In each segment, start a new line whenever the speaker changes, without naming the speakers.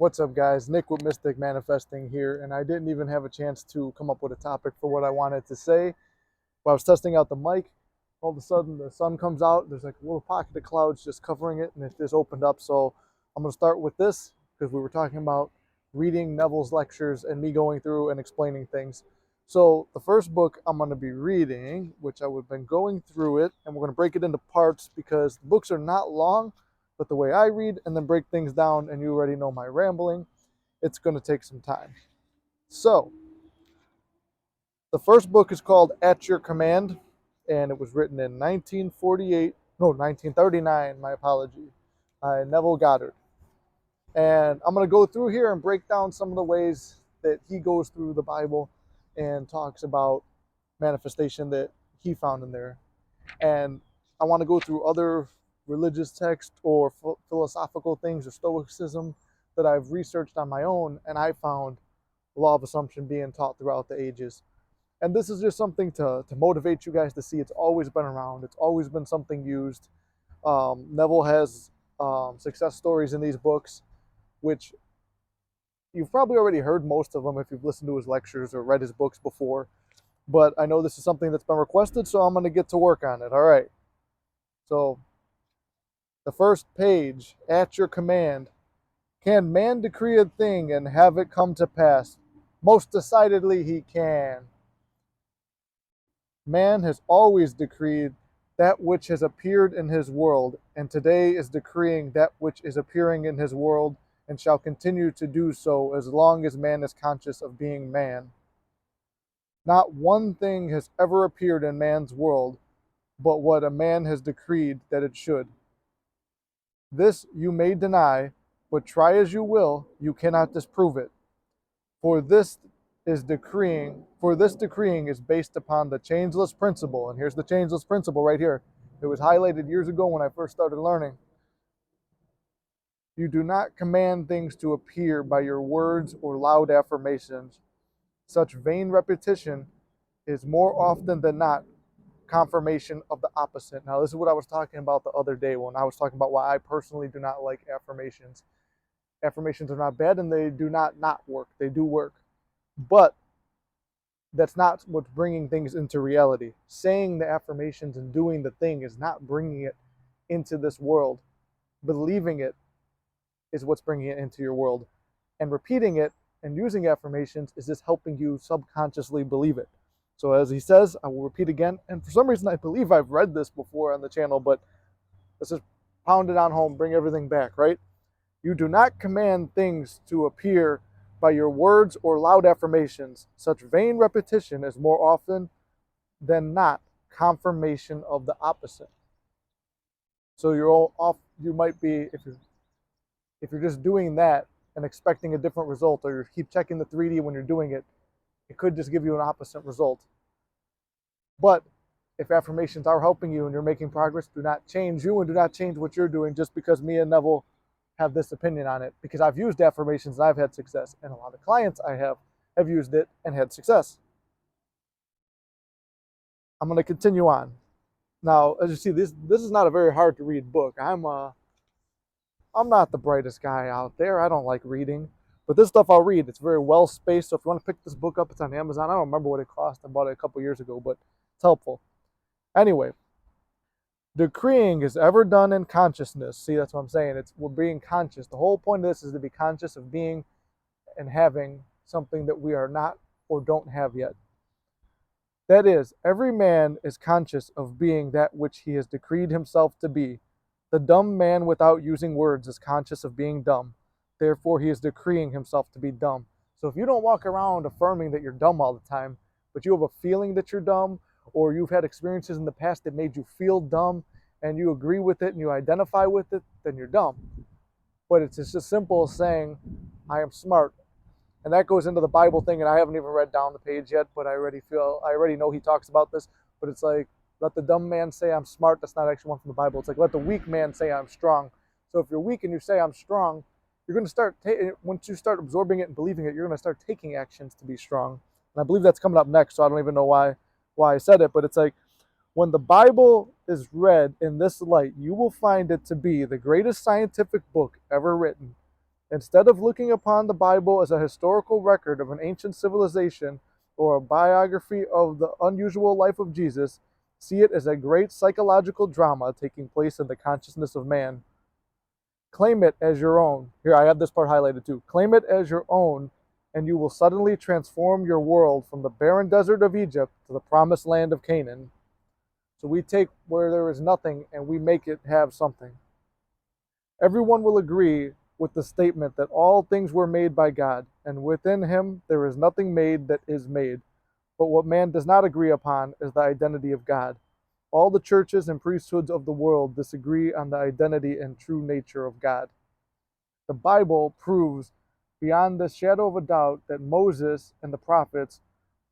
What's up, guys? Nick with Mystic Manifesting here, and I didn't even have a chance to come up with a topic for what I wanted to say. While I was testing out the mic, all of a sudden the sun comes out. There's like a little pocket of clouds just covering it, and it just opened up. So I'm going to start with this because we were talking about reading Neville's lectures and me going through and explaining things. So the first book I'm going to be reading, which I would have been going through it, and we're going to break it into parts because the books are not long, but the way I read and then break things down, and you already know my rambling, it's going to take some time. So the first book is called At Your Command, and it was written in 1939, my apology, by Neville Goddard. And I'm going to go through here and break down some of the ways that he goes through the Bible and talks about manifestation that he found in there. And I want to go through other religious texts or philosophical things or stoicism that I've researched on my own, and I found law of assumption being taught throughout the ages. And this is just something to motivate you guys to see it's always been around. It's always been something used. Neville has success stories in these books, which you've probably already heard most of them if you've listened to his lectures or read his books before. But I know this is something that's been requested, so I'm going to get to work on it. All right. So the first page, at your command. Can man decree a thing and have it come to pass? Most decidedly he can. Man has always decreed that which has appeared in his world, and today is decreeing that which is appearing in his world, and shall continue to do so as long as man is conscious of being man. Not one thing has ever appeared in man's world but what a man has decreed that it should. This you may deny, but try as you will, you cannot disprove it. For this decreeing is based upon the changeless principle. And here's the changeless principle right here. It was highlighted years ago when I first started learning. You do not command things to appear by your words or loud affirmations. Such vain repetition is more often than not confirmation of the opposite. Now, this is what I was talking about the other day when I was talking about why I personally do not like affirmations. Affirmations are not bad and they do not work. They do work. But that's not what's bringing things into reality. Saying the affirmations and doing the thing is not bringing it into this world. Believing it is what's bringing it into your world. And repeating it and using affirmations is just helping you subconsciously believe it. So as he says, I will repeat again. And for some reason, I believe I've read this before on the channel, but let's just pound it on home, bring everything back, right? You do not command things to appear by your words or loud affirmations. Such vain repetition is more often than not confirmation of the opposite. So you're all off. You might be, if you're just doing that and expecting a different result, or you keep checking the 3D when you're doing it, it could just give you an opposite result. But if affirmations are helping you and you're making progress, do not change you and do not change what you're doing just because me and Neville have this opinion on it, because I've used affirmations and I've had success, and a lot of clients I have used it and had success. I'm going to continue on. Now, as you see, this is not a very hard to read book. I'm not the brightest guy out there. I don't like reading, but this stuff I'll read. It's very well spaced. So if you want to pick this book up, it's on Amazon. I don't remember what it cost. I bought it a couple years ago, but it's helpful. Anyway, decreeing is ever done in consciousness. See, that's what I'm saying. We're being conscious. The whole point of this is to be conscious of being and having something that we are not or don't have yet. That is, every man is conscious of being that which he has decreed himself to be. The dumb man without using words is conscious of being dumb. Therefore, he is decreeing himself to be dumb. So if you don't walk around affirming that you're dumb all the time, but you have a feeling that you're dumb, or you've had experiences in the past that made you feel dumb, and you agree with it and you identify with it, then you're dumb. But it's just as simple as saying, I am smart. And that goes into the Bible thing, and I haven't even read down the page yet, but I already know he talks about this. But it's like, let the dumb man say I'm smart. That's not actually one from the Bible. It's like, let the weak man say I'm strong. So if you're weak and you say I'm strong, you're going to start, once you start absorbing it and believing it, you're going to start taking actions to be strong. And I believe that's coming up next, so I don't even know why I said it. But it's like, when the Bible is read in this light, you will find it to be the greatest scientific book ever written. Instead of looking upon the Bible as a historical record of an ancient civilization or a biography of the unusual life of Jesus, see it as a great psychological drama taking place in the consciousness of man. Claim it as your own. Here, I have this part highlighted too. Claim it as your own, and you will suddenly transform your world from the barren desert of Egypt to the promised land of Canaan. So we take where there is nothing and we make it have something. Everyone will agree with the statement that all things were made by God, and within him there is nothing made that is made. But what man does not agree upon is the identity of God. All the churches and priesthoods of the world disagree on the identity and true nature of God. The Bible proves beyond the shadow of a doubt that Moses and the prophets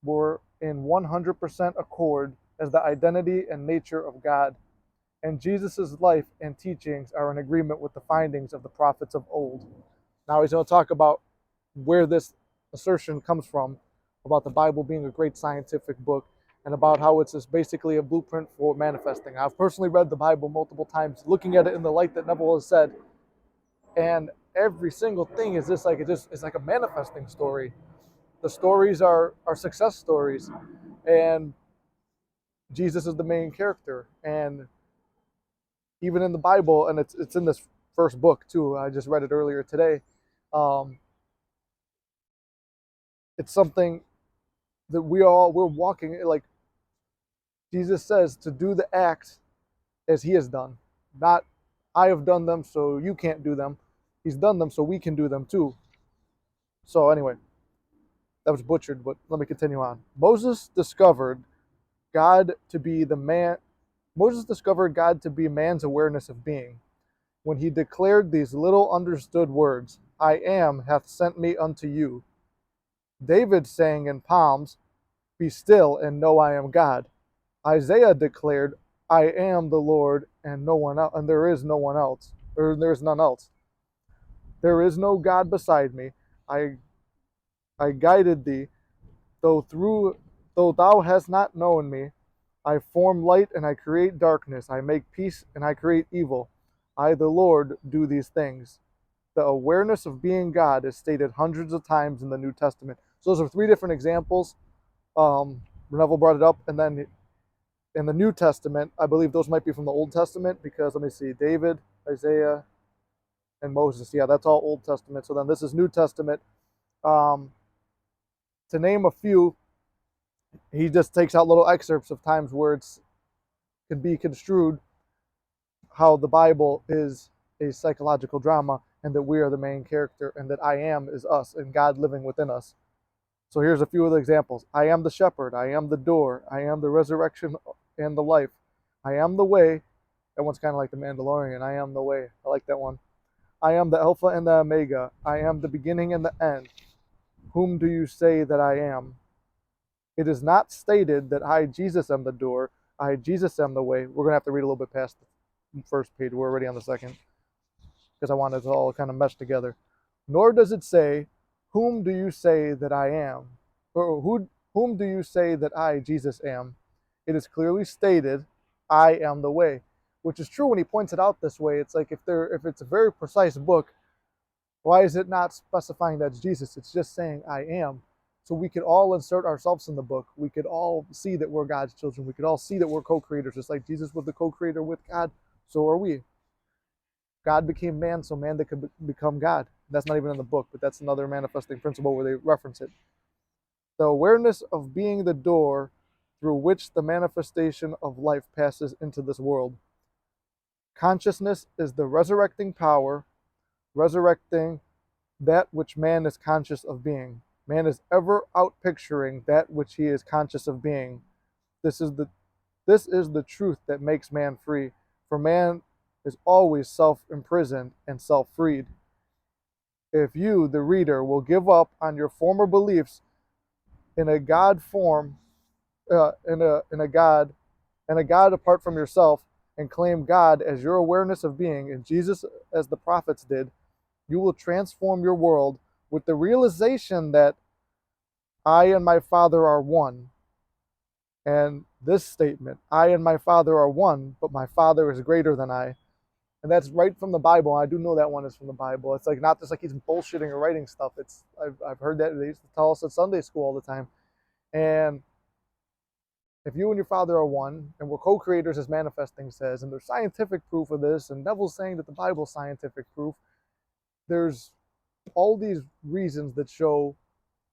were in 100% accord as the identity and nature of God, and Jesus' life and teachings are in agreement with the findings of the prophets of old. Now he's going to talk about where this assertion comes from, about the Bible being a great scientific book, and about how it's just basically a blueprint for manifesting. I've personally read the Bible multiple times, looking at it in the light that Neville has said, and every single thing is just like it's like a manifesting story. The stories are success stories, and Jesus is the main character. And even in the Bible, and it's in this first book too. I just read it earlier today. It's something that we're walking like Jesus says to do the acts as he has done. Not I have done them so you can't do them. He's done them so we can do them too. So anyway, that was butchered, but let me continue on. Moses discovered God to be man's awareness of being, when he declared these little understood words, I am hath sent me unto you. David sang in Psalms, be still and know I am God. Isaiah declared, I am the Lord and no one else, and there is no one else, or there is none else. There is no God beside me. I guided thee, though thou hast not known me. I form light and I create darkness. I make peace and I create evil. I, the Lord, do these things. The awareness of being God is stated hundreds of times in the New Testament. So those are three different examples. Neville brought it up. And then in the New Testament, I believe those might be from the Old Testament, because let me see, David, Isaiah, and Moses. Yeah, that's all Old Testament. So then this is New Testament. To name a few, he just takes out little excerpts of times where it's can be construed how the Bible is a psychological drama and that we are the main character and that I am is us and God living within us. So here's a few of the examples. I am the shepherd. I am the door. I am the resurrection and the life. I am the way. That one's kind of like the Mandalorian. I am the way. I like that one. I am the Alpha and the Omega. I am the beginning and the end. Whom do you say that I am? It is not stated that I, Jesus, am the door. I, Jesus, am the way. We're going to have to read a little bit past the first page. We're already on the second, because I want it to all kind of mesh together. Nor does it say, whom do you say that I am? Or whom do you say that I, Jesus, am? It is clearly stated, I am the way. Which is true when he points it out this way. It's like if it's a very precise book, why is it not specifying that's Jesus? It's just saying I am. So we could all insert ourselves in the book. We could all see that we're God's children. We could all see that we're co-creators. Just like Jesus was the co-creator with God, so are we. God became man so man that could become God. That's not even in the book, but that's another manifesting principle where they reference it. The awareness of being the door through which the manifestation of life passes into this world. Consciousness is the resurrecting power, resurrecting that which man is conscious of being. Man is ever outpicturing that which he is conscious of being. This is the truth that makes man free. For man is always self-imprisoned and self-freed. If you, the reader, will give up on your former beliefs in a God form, in a God apart from yourself, and claim God as your awareness of being, and Jesus as the prophets did, you will transform your world with the realization that I and my Father are one. And this statement, I and my Father are one, but my Father is greater than I. And that's right from the Bible. I do know that one is from the Bible. It's like not just like he's bullshitting or writing stuff. I've heard that they used to tell us at Sunday school all the time. And if you and your Father are one, and we're co-creators, as Manifesting says, and there's scientific proof of this, and Neville's saying that the Bible's scientific proof, there's all these reasons that show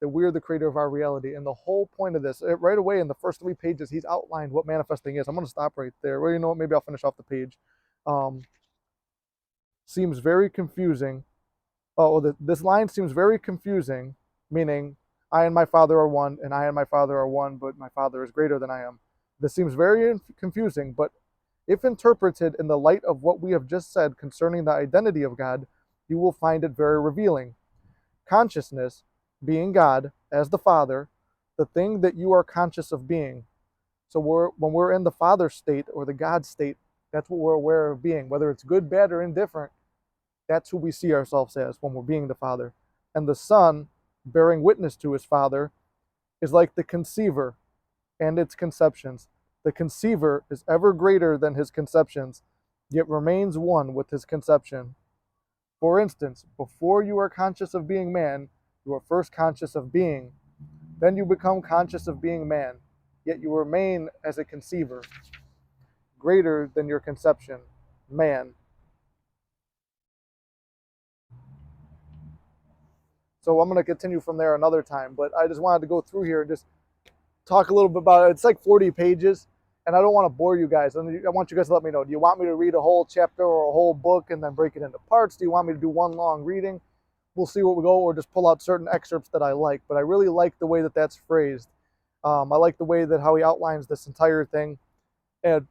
that we're the creator of our reality. And the whole point of this, right away in the first 3 pages, he's outlined what manifesting is. I'm going to stop right there. Well, you know what? Maybe I'll finish off the page. Seems very confusing. This line seems very confusing, meaning I and my Father are one, and I and my Father are one, but my Father is greater than I am. This seems very confusing, but if interpreted in the light of what we have just said concerning the identity of God, you will find it very revealing. Consciousness, being God as the Father, the thing that you are conscious of being. So when we're in the Father state or the God state, that's what we're aware of being. Whether it's good, bad, or indifferent, that's who we see ourselves as when we're being the Father. And the Son, bearing witness to his Father, is like the conceiver and its conceptions. The conceiver is ever greater than his conceptions, yet remains one with his conception. For instance, before you are conscious of being man, you are first conscious of being. Then you become conscious of being man, yet you remain as a conceiver, greater than your conception, man. So I'm going to continue from there another time, but I just wanted to go through here and just talk a little bit about it. It's like 40 pages, and I don't want to bore you guys. And I want you guys to let me know, do you want me to read a whole chapter or a whole book and then break it into parts? Do you want me to do one long reading? We'll see what we go, or just pull out certain excerpts that I like. But I really like the way that that's phrased. I like the way that how he outlines this entire thing and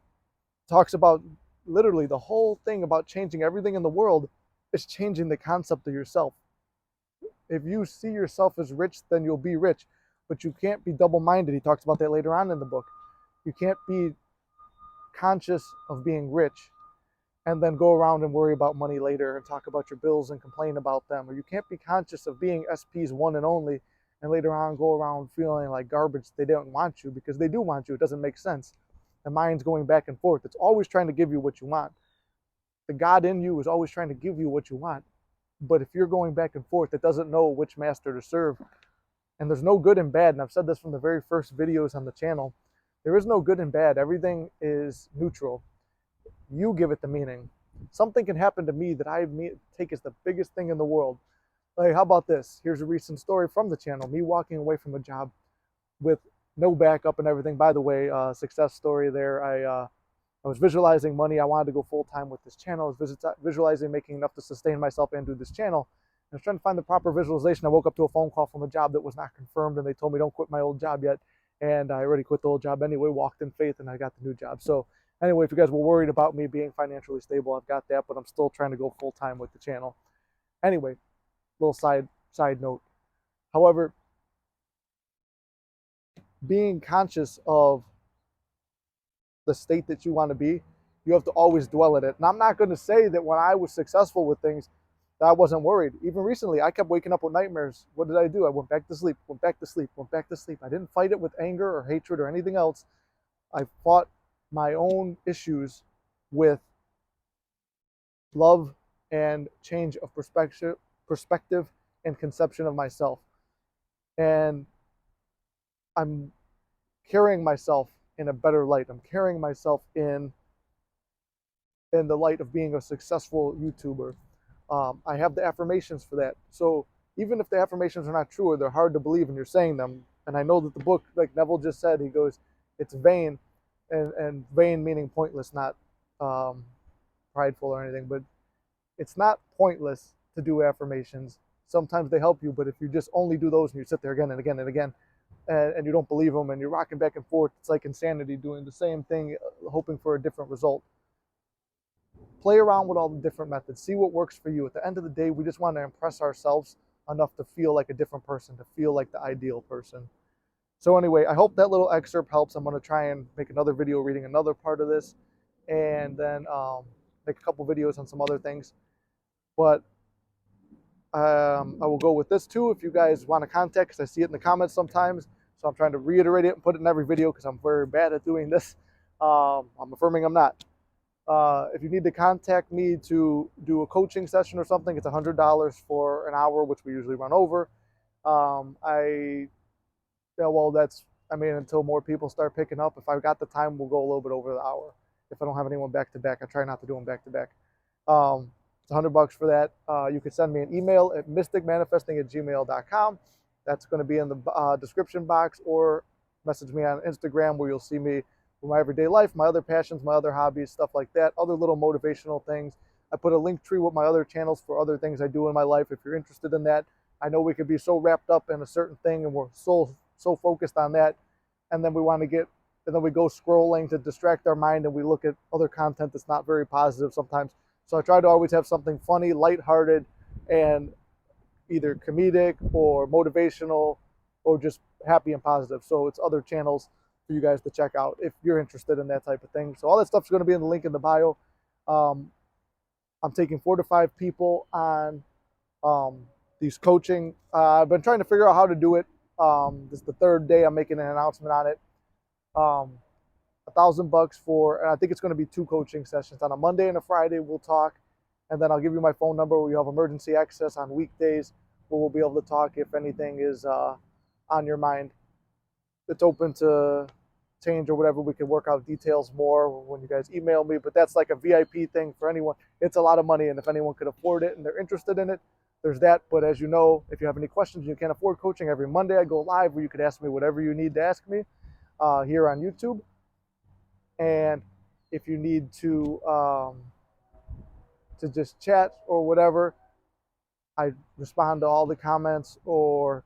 talks about literally the whole thing about changing everything in the world is changing the concept of yourself. If you see yourself as rich, then you'll be rich. But you can't be double-minded. He talks about that later on in the book. You can't be conscious of being rich and then go around and worry about money later and talk about your bills and complain about them. Or you can't be conscious of being SP's one and only and later on go around feeling like garbage. They don't want you because they do want you. It doesn't make sense. The mind's going back and forth. It's always trying to give you what you want. The God in you is always trying to give you what you want. But if you're going back and forth, it doesn't know which master to serve. And there's no good and bad. And I've said this from the very first videos on the channel. There is no good and bad. Everything is neutral. You give it the meaning. Something can happen to me that I take as the biggest thing in the world. Like, how about this? Here's a recent story from the channel. Me walking away from a job with no backup and everything. By the way, success story there. I was visualizing money. I wanted to go full-time with this channel. I was visualizing making enough to sustain myself and do this channel. I was trying to find the proper visualization. I woke up to a phone call from a job that was not confirmed, and they told me don't quit my old job yet. And I already quit the old job anyway, walked in faith, and I got the new job. So anyway, if you guys were worried about me being financially stable, I've got that, but I'm still trying to go full-time with the channel. Anyway, little side note. However, being conscious of the state that you want to be, you have to always dwell in it. And I'm not going to say that when I was successful with things that I wasn't worried. Even recently, I kept waking up with nightmares. What did I do? I went back to sleep, went back to sleep, went back to sleep. I didn't fight it with anger or hatred or anything else. I fought my own issues with love and change of perspective and conception of myself. And I'm carrying myself in a better light. I'm carrying myself in the light of being a successful YouTuber. I have the affirmations for that. So even if the affirmations are not true or they're hard to believe and you're saying them, and I know that the book, like Neville just said, he goes, it's vain, and vain meaning pointless, not prideful or anything, but it's not pointless to do affirmations. Sometimes they help you, but if you just only do those and you sit there again and again and again, and you don't believe them and you're rocking back and forth, it's like insanity doing the same thing, hoping for a different result. Play around with all the different methods. See what works for you. At the end of the day, we just want to impress ourselves enough to feel like a different person, to feel like the ideal person. So anyway, I hope that little excerpt helps. I'm going to try and make another video reading another part of this, and then make a couple videos on some other things. But I will go with this too if you guys want to contact, because I see it in the comments sometimes. So I'm trying to reiterate it and put it in every video because I'm very bad at doing this. I'm affirming I'm not. If you need to contact me to do a coaching session or something, it's $100 for an hour, which we usually run over. Yeah, well, I mean, until more people start picking up. If I've got the time, we'll go a little bit over the hour. If I don't have anyone back to back, I try not to do them back to back. It's $100 for that. You can send me an email at mysticmanifesting@gmail.com. That's going to be in the description box, or message me on Instagram, where you'll see me with my everyday life, my other passions, my other hobbies, stuff like that, other little motivational things. I put a link tree with my other channels for other things I do in my life if you're interested in that. I know we could be so wrapped up in a certain thing and we're so focused on that, and then we go scrolling to distract our mind, and we look at other content that's not very positive sometimes. So I try to always have something funny, lighthearted, and either comedic or motivational or just happy and positive. So it's other channels for you guys to check out if you're interested in that type of thing. So all that stuff's going to be in the link in the bio. I'm taking 4 to 5 people on these coaching. I've been trying to figure out how to do it. This is the 3rd day I'm making an announcement on it. $1,000 for, and I think it's going to be 2 coaching sessions. On a Monday and a Friday, we'll talk, and then I'll give you my phone number where you have emergency access on weekdays, where we'll be able to talk if anything is on your mind. It's open to change or whatever. We can work out details more when you guys email me, but that's like a VIP thing for anyone. It's a lot of money, and if anyone could afford it and they're interested in it, there's that. But as you know, if you have any questions, you can't afford coaching, every Monday I go live where you could ask me whatever you need to ask me here on YouTube. And if you need to just chat or whatever, I respond to all the comments, or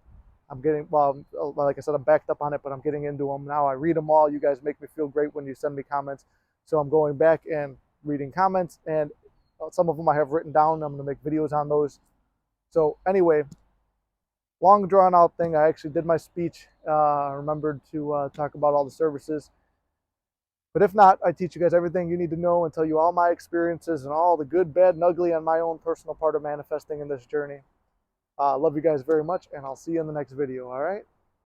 I'm getting, well, like I said, I'm backed up on it, but I'm getting into them now. I read them all. You guys make me feel great when you send me comments. So I'm going back and reading comments, and some of them I have written down. I'm going to make videos on those. So anyway, long drawn out thing. I actually did my speech. Remembered to talk about all the services. But if not, I teach you guys everything you need to know and tell you all my experiences and all the good, bad, and ugly on my own personal part of manifesting in this journey. Love you guys very much, and I'll see you in the next video, all right?